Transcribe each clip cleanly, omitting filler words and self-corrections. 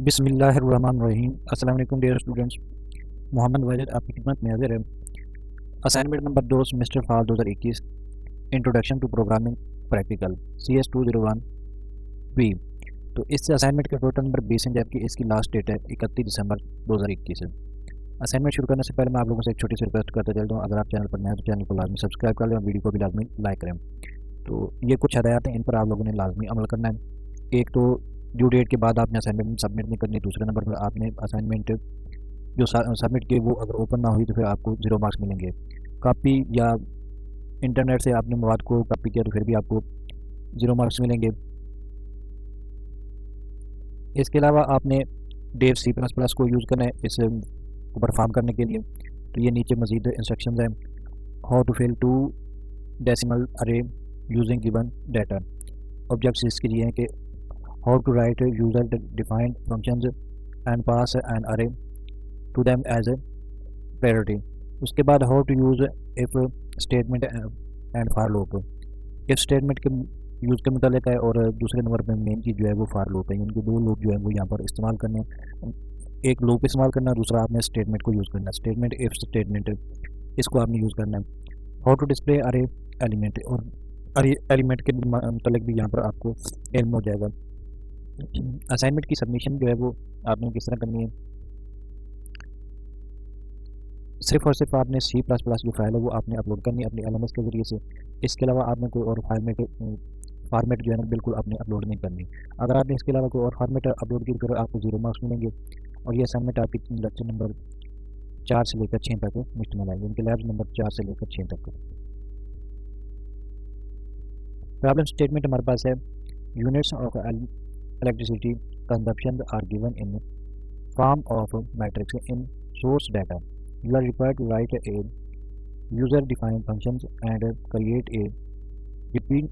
बिस्मिल्लाहिर्रहमानिर्रहीम। अस्सलाम वालेकुम डियर स्टूडेंट्स। मोहम्मद वाजिद आपकी खिदमत में हाजिर है। Assignment number 2 semester fall 2021, introduction to programming practical CS201 B. तो इस असाइनमेंट का टोटल नंबर 20 है, जबकि इसकी लास्ट डेट है 31 दिसंबर 2021 है। असाइनमेंट शुरू करने से पहले मैं आप लोगों से एक छोटी सी रिक्वेस्ट करता चलता हूँ। अगर आप चैनल पर नए हैं तो चैनल को लाजमी सब्सक्राइब कर लें और वीडियो को भी लाजमी लाइक करें। तो ये कुछ हदायत हैं, इन पर आप लोगों ने लाजमी अमल करना है। एक तो ड्यू डेट के बाद आपने असाइनमेंट सबमिट नहीं करनी। दूसरे नंबर पर आपने असाइनमेंट जो सबमिट किए वो अगर ओपन ना हुई तो फिर आपको 0 मार्क्स मिलेंगे। कॉपी या इंटरनेट से आपने मवाद को कॉपी किया तो फिर भी आपको 0 मार्क्स मिलेंगे। इसके अलावा आपने डेव C++ को यूज़ करना है इस को परफॉर्म करने के लिए। तो ये नीचे मज़ीद इंस्ट्रक्शंस हैं। How to fill 2 decimal array using given data. Objects इसके लिए हैं कि how to write user defined functions and pass an array to them as a priority. उसके बाद how to use if statement and for loop. If statement के use के मुतालिक है, और दूसरे नंबर पे मेन चीज़ जो है वो फार लूप है। इनके दो लूप जो है वो यहाँ पर इस्तेमाल करने हैं। एक लूप इस्तेमाल करना है, दूसरा आपने स्टेटमेंट को यूज़ करना है। स्टेटमेंट इफ़ स्टेटमेंट इसको आपने यूज़ करना है। हाउ टू डिस्प्ले अरे एलिमेंट, और अरे एलिमेंट के मुतालिक भी यहाँ पर आपको इल्म हो जाएगा। असाइनमेंट की सबमिशन जो है वो आपने किस तरह करनी है, सिर्फ और सिर्फ आपने C++ जो फाइल है वो आपने अपलोड करनी है अपने LMS के ज़रिए से। इसके अलावा आपने कोई और फार्मेट जो है ना बिल्कुल आपने अपलोड नहीं करनी। अगर आपने इसके अलावा कोई और फार्मेट अपलोड की तो फिर आपको 0 मार्क्स मिलेंगे। और ये असाइनमेंट आपकी लेक्चर नंबर 4 से लेकर 6 तक मुश्तमिल है, इनके लैब्स नंबर 4 से लेकर 6 तक। प्रॉब्लम स्टेटमेंट हमारे पास है। Units of electricity consumption are given in form of matrix in source data. You are required to write a user-defined functions and create a repeat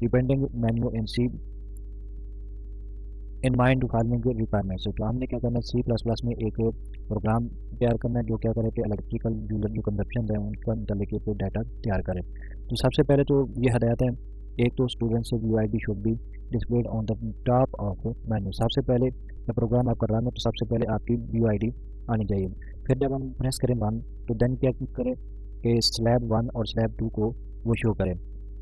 depending menu in C in mind to following requirements। तो हमने क्या करना है, C++ में एक programme तैयार करना है जो क्या करे कि इलेक्ट्रिकल यूजर जो कंजप्शन है उनका मुतालिक पे डाटा तैयार करे। तो सबसे पहले तो ये हदायत है, एक तो students UID should be displayed on the top of menu. सबसे पहले जब प्रोग्राम आप कर रहे हैं तो सबसे पहले आपकी UID आनी चाहिए। फिर जब हम प्रेस करें 1 तो देन क्या करें कि स्लैब 1 और स्लैब 2 को वो शो करें।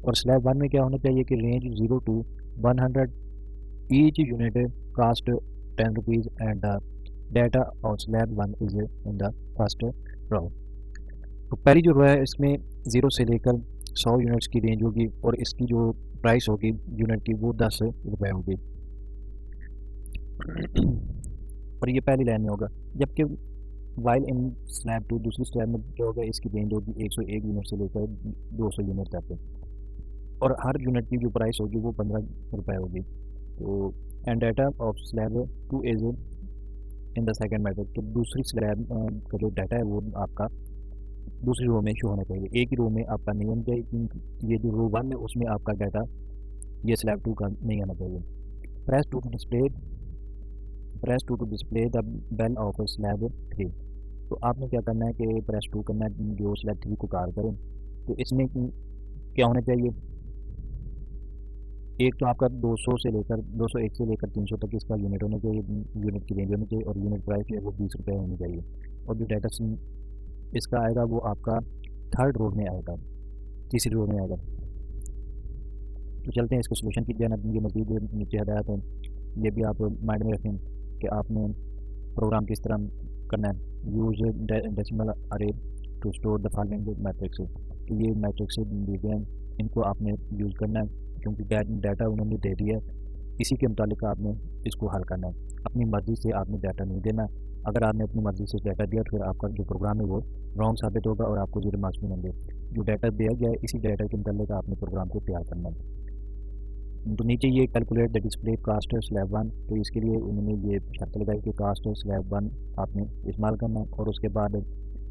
और स्लैब 1 में क्या होना चाहिए कि range 0 to 100 each unit cost 10 rupees and the data of slab 1 is in the first row. तो पहली जो रो है इसमें 0 से लेकर 100 यूनिट्स की रेंज होगी, और इसकी जो प्राइस होगी यूनिट की वो 10 रुपये होगी। और ये पहली लाइन में होगा। जबकि वाइल इन स्लैब 2 दूसरी स्लैब में जो होगा इसकी रेंज होगी 101 यूनिट से लेकर 200 यूनिट तक, और हर यूनिट की जो प्राइस होगी वो 15 रुपये होगी। तो and data of slab 2 is in the second matrix. तो दूसरी स्लैब का जो डाटा है वो आपका दूसरी रो में शो होना चाहिए, एक ही रो में आपका नहीं होना चाहिए। ये जो रो 1 है उसमें आपका डाटा ये स्लैब 2 का नहीं आना चाहिए। Press 2 to display the bill of slab 3। तो आपने क्या करना है कि प्रेस 2 करना है जो स्लैब 3 को कार करें। तो इसमें क्या होना चाहिए, एक तो आपका 200 से लेकर 201 से लेकर 300 तक इसका यूनिट होना चाहिए, यूनिट की रेंज होनी चाहिए, और यूनिट प्राइस जो है वो 20 रुपये होनी चाहिए। और जो डाटा इसका आएगा वो आपका थर्ड रो में आएगा, तीसरी रो में आएगा। तो चलते हैं इसको सोल्यूशन की जानब। ये मज़ीद नीचे हदायत है, ये भी आप माइंड में रखें कि आपने प्रोग्राम किस तरह करना है। Use decimal array to store the following matrix. तो ये मैट्रिक्स दिए हैं, इनको आपने यूज़ करना है क्योंकि डाटा उन्होंने दे दिया है, इसी के मुतालिक आपने इसको हल करना है। अपनी मर्ज़ी से आपने डाटा नहीं देना। अगर आपने अपनी मर्ज़ी से डाटा दिया तो फिर आपका जो प्रोग्राम है वो रॉन्ग साबित होगा और आपको 0 मार्क्स मिलेंगे। जो डाटा दिया गया है इसी डाटा के मुतालिक आपने प्रोग्राम को तैयार करना है। तो नीचे ये calculate the display cost slab 1। तो इसके लिए उन्होंने ये शर्त लगाई कि कास्ट स्लैब 1 आपने इस्तेमाल करना है, और उसके बाद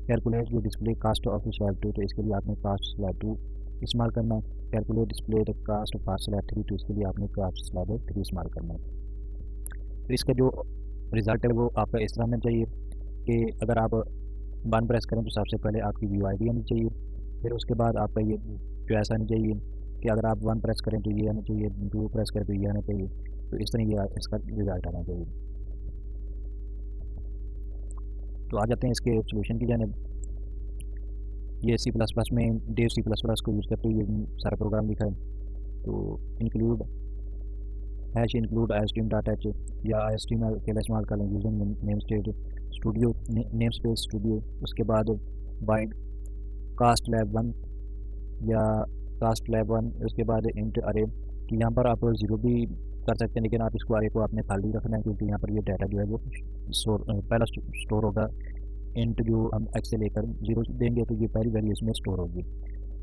कैलकुलेट जो डिस्प्ले कास्ट ऑफ स्लैब 2। तो इसके लिए आपने कास्ट स्लैब 2 इस्तेमाल करना है। Calculate display the cost for slab 3। तो इसके लिए आपने कास्ट स्लैब 3 इस्तेमाल करना है। तो इसका जो रिज़ल्ट है वो आपका इस तरह होना चाहिए कि अगर आप 1 प्रेस करें तो सबसे पहले आपकी UID आनी चाहिए, फिर उसके बाद आपका ये जो ऐसा आनी चाहिए कि अगर आप 1 प्रेस करें तो ये आना चाहिए, 2 प्रेस करें तो ये आना चाहिए। तो इस तरह ये इसका रिज़ल्ट आना चाहिए। तो आ जाते हैं इसके सोल्यूशन की जानिब। ये सी प्लस प्लस में डेव सी प्लस प्लस को यूज़ करते हुए ये सारा प्रोग्राम लिखा है। तो include hash include I stream data H या आई स्ट्रीम अकेला इस्तेमाल कर लें using name state studio name space studio. उसके बाद वाइड कास्ट लैब 1 या कास्ट लैब 1, उसके बाद इंट अरे। तो यहाँ पर आप ज़ीरो भी कर सकते हैं, लेकिन आप इसको अरे को आपने खाली रखना है, क्योंकि यहाँ पर ये डाटा जो है वो पहला स्टोर होगा। इंट जो हम एक्स से लेकर जीरो देंगे तो ये पहली वैल्यू इसमें स्टोर होगी।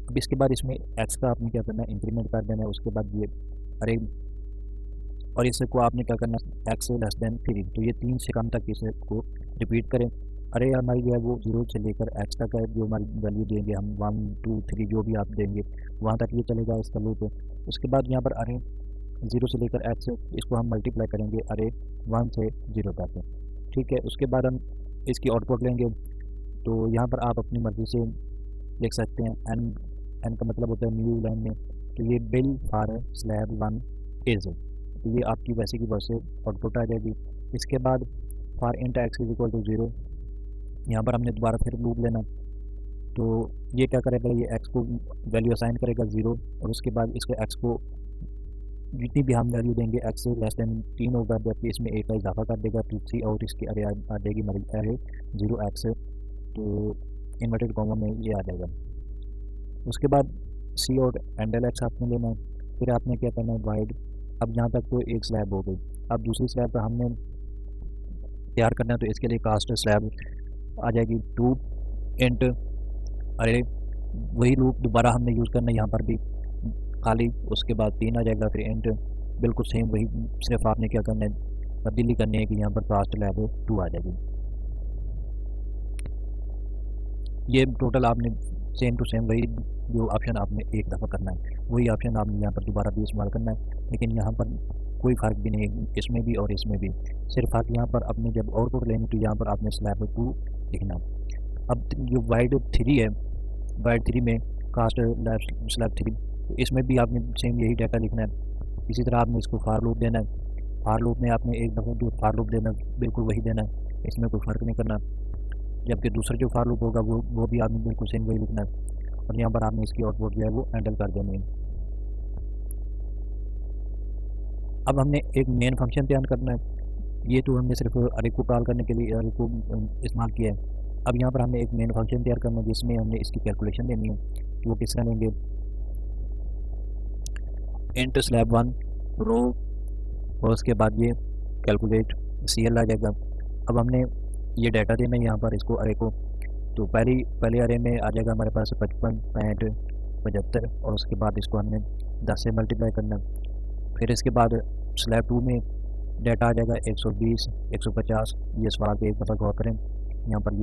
अब इसके बाद इसमें एक्स का आपने क्या करना है, इंक्रीमेंट कर देना है। उसके बाद ये अरे, और इसको आपने क्या करना है, एक्स लेस देन 3। तो ये 3 से कम तक इसको रिपीट करें। अरे हमारी जो है वो 0 से लेकर एक्स तक है, जो हमारी वैल्यू देंगे हम 1 2 3 जो भी आप देंगे वहाँ तक ये चलेगा इसका लूप। उसके बाद यहाँ पर अरे 0 से लेकर एक्स, इसको हम मल्टीप्लाई करेंगे अरे 1 से 0 तक। ठीक है, उसके बाद हम इसकी आउटपुट लेंगे। तो यहाँ पर आप अपनी मर्ज़ी से लिख सकते हैं। एन का मतलब होता है न्यू लाइन में, तो ये बिल फॉर स्लैब 1 इज़, तो ये आपकी वैसे की वैसे आउटपुट आ जाएगी। इसके बाद for int x is equal to 0, यहाँ पर हमने दोबारा फिर लूप लेना। तो ये क्या करेगा, ये एक्स को वैल्यू असाइन करेगा 0, और उसके बाद इसके एक्स को जितनी भी हम वैल्यू देंगे एक्स से लेस देन 3 होगा, जबकि इसमें एक का इजाफा कर देगा तो 3, और इसकी अरे आ जाएगी हमारी अरे 0x, तो इन्वर्टेड कॉमा में ये आ जाएगा। उसके बाद सी और एंडल एक्स आपने लेना है। फिर आपने क्या करना है, वाइड। अब यहाँ तक तो एक स्लैब हो गई। अब दूसरी स्लैब पर हमने तैयार करना है, तो इसके लिए कास्ट स्लैब आ जाएगी 2 इंट अरे, वही लूप दोबारा हमने यूज़ करना है यहाँ पर भी खाली। उसके बाद 3 आ जाएगा, फिर इंट बिल्कुल सेम वही, सिर्फ आपने क्या करना है, तब्दीली करनी है कि यहाँ पर कास्ट लैब 2 आ जाएगी। ये टोटल आपने सेम टू सेम वही जो ऑप्शन आपने एक दफ़ा करना है वही ऑप्शन आपने यहाँ पर दोबारा भी इस्तेमाल करना है, लेकिन यहाँ पर कोई फ़र्क भी नहीं है इसमें भी और इसमें भी। सिर्फ आप यहाँ पर अपने जब आउटपुट लेंगे तो यहाँ पर आपने स्लैब 2 लिखना। अब जो वाइड 3 है, वाइड 3 में कास्ट स्लैब 3, तो इसमें भी आपने सेम यही डाटा लिखना है। इसी तरह आपने इसको फार लूप देना है। फार लूप में आपने एक दफ़ा जो फार लूप देना बिल्कुल वही देना है, इसमें कोई फ़र्क नहीं करना। जबकि दूसरा जो फार लूप होगा वो भी आपने बिल्कुल सेम वही लिखना है, और यहाँ पर आपने इसकी आउटपुट जो है वो हैंडल कर देनी है। अब हमने एक मेन फंक्शन तैयार करना है। ये तो हमने सिर्फ अरे को कॉल करने के लिए अरे को इस्तेमाल किया है। अब यहाँ पर हमने एक मेन फंक्शन तैयार करना है जिसमें हमने इसकी कैलकुलेशन देनी है। तो वो किस तरह लेंगे, इंट स्लैब 1 रो, और उसके बाद ये कैलकुलेट CL आ जाएगा। अब हमने ये डाटा देना है यहाँ पर इसको अरे को। तो पहले अरे में आ जाएगा हमारे पास 55, 65, 75, और उसके बाद इसको हमने 10 से मल्टीप्लाई करना है। फिर इसके बाद स्लैब 2 में डाटा आ जाएगा 120, 150। ये सवाल पे एक दफ़ा गौर करें, यहाँ पर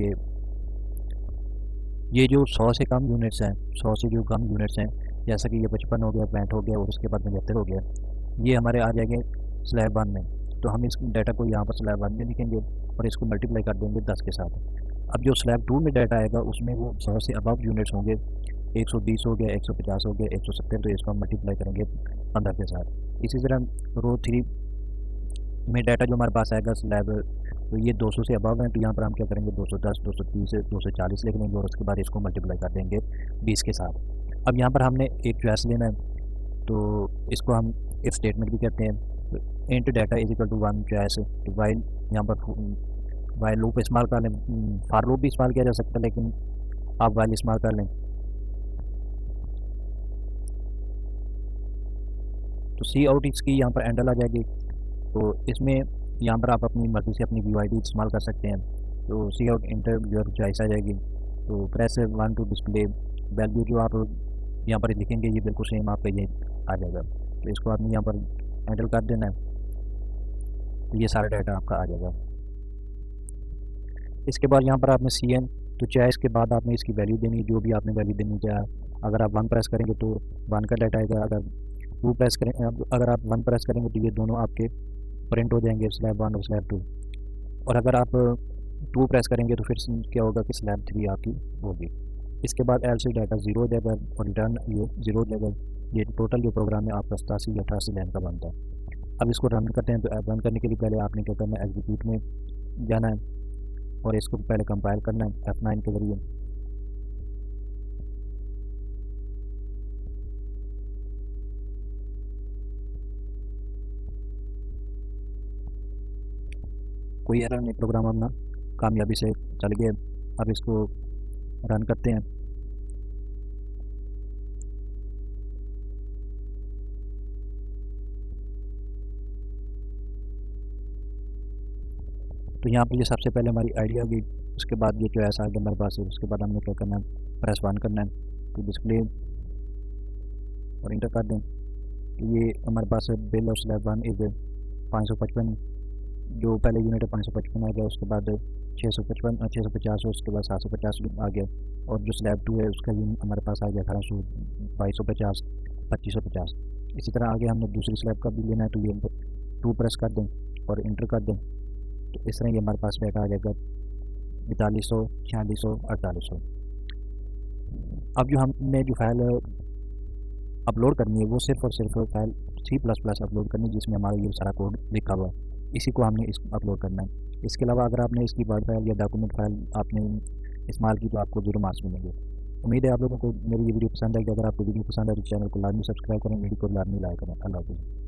ये जो 100 से कम यूनिट्स हैं, 100 से जो कम यूनिट्स हैं, जैसा कि ये 55 हो गया, 65 हो गया, और उसके बाद 75 हो गया, ये हमारे आ जाएंगे स्लैब 1 में। तो हम इस डाटा को यहाँ पर स्लैब 1 में लिखेंगे और इसको मल्टीप्लाई कर देंगे 10 के साथ। अब जो स्लैब 2 में डाटा आएगा उसमें वो 100 से अबव यूनिट्स होंगे, 120 हो गया, 150 हो गया, 170, तो इसको हम मल्टीप्लाई करेंगे 15 के साथ। इसी तरह रो 3 में डाटा जो हमारे पास आएगा स्लैब, तो ये 200 से अबव है, तो यहाँ पर हम क्या करेंगे 210, 230, 240 लिख लेंगे, और उसके बाद इसको मल्टीप्लाई कर देंगे 20 के साथ। अब यहाँ पर हमने एक चॉइस लेना है, तो इसको हम इफ स्टेटमेंट भी कहते हैं। Int data is equal to 1 choice. तो वाइल यहाँ पर वाइल लूप इस्तेमाल कर लें, फार लूप भी इस्तेमाल किया जा सकता है, लेकिन आप वाइल इस्तेमाल कर लें। तो सी आउट इसकी यहाँ पर एंडल आ जाएगी। तो इसमें यहाँ पर आप अपनी मर्ज़ी से अपनी UID इस्तेमाल कर सकते हैं। तो सी आउट इंटर योर चॉइस आ जाएगी। तो प्रेस 1 टू डिस्प्ले वैल्यू, जो आप यहाँ पर लिखेंगे ये बिल्कुल सेम आपका ये आ जाएगा। तो इसको आपने यहाँ पर हैंडल कर देना है, तो ये सारा डाटा आपका आ जाएगा। इसके बाद यहाँ पर आपने CN, तो चॉइस के बाद आपने इसकी वैल्यू देनी, जो भी आपने वैल्यू देनी चाहे। अगर आप 1 प्रेस करेंगे तो 1 का डाटा आएगा, अगर आप 1 प्रेस करेंगे तो ये दोनों आपके प्रिंट हो जाएंगे, स्लैब 1 और स्लैब 2। और अगर आप 2 प्रेस करेंगे तो फिर क्या होगा कि स्लैब 3 आपकी होगी। इसके बाद एल्स डाटा 0 हो जाएगा और रिटर्न ये 0 हो जाएगा। ये टोटल जो प्रोग्राम है आपका 87 या 88 लाइन का बनता है। अब इसको रन करते हैं। तो रन करने के लिए पहले आपने क्या करना है, एग्जीक्यूट में जाना है, और इसको पहले कंपाइल करना है F9 के ज़रिए। कोई एरर नहीं, प्रोग्राम अपना कामयाबी से चल गया। अब इसको रन करते हैं। तो यहाँ पर ये सबसे पहले हमारी आईडी आ गई। उसके बाद ये QoS आ गया हमारे पास। उसके बाद हमने क्या करना है, प्रेस 1 करना है तो डिस्प्ले और इंटर कर दें। तो ये हमारे पास बिल और स्लैब 1 इज 555, जो पहले यूनिट है 555 आ गया। उसके बाद 655 650, उसके बाद 750 आ गया। और जो स्लैब 2 है उसका यूनिट हमारे पास आ गया 1800, 2250, 2550। इसी तरह आगे हमने दूसरी स्लैब का भी लेना है तो ये 2 प्रेस कर दें और इंटर कर दें। तो इस तरह ये हमारे पास डाटा आ जाएगा 4200, 4600, 4800। अब जो हमने जो फाइल अपलोड करनी है वो सिर्फ और सिर्फ फाइल C++ अपलोड करनी है, जिसमें हमारा ये सारा कोड लिखा हुआ है। इसी को हमने इस अपलोड करना है। इसके अलावा अगर आपने इसकी वर्ड फाइल या डॉक्यूमेंट फाइल आपने इस्तेमाल की तो आपको 0 मार्क्स मिलेंगे। उम्मीद है आप लोगों को मेरी ये वीडियो पसंद आएगी। अगर आपको वीडियो पसंद आए तो चैनल को लाजमी सब्सक्राइब करें, वीडियो को लाजमी लाइक करें। अल्लाह हाफ़िज़।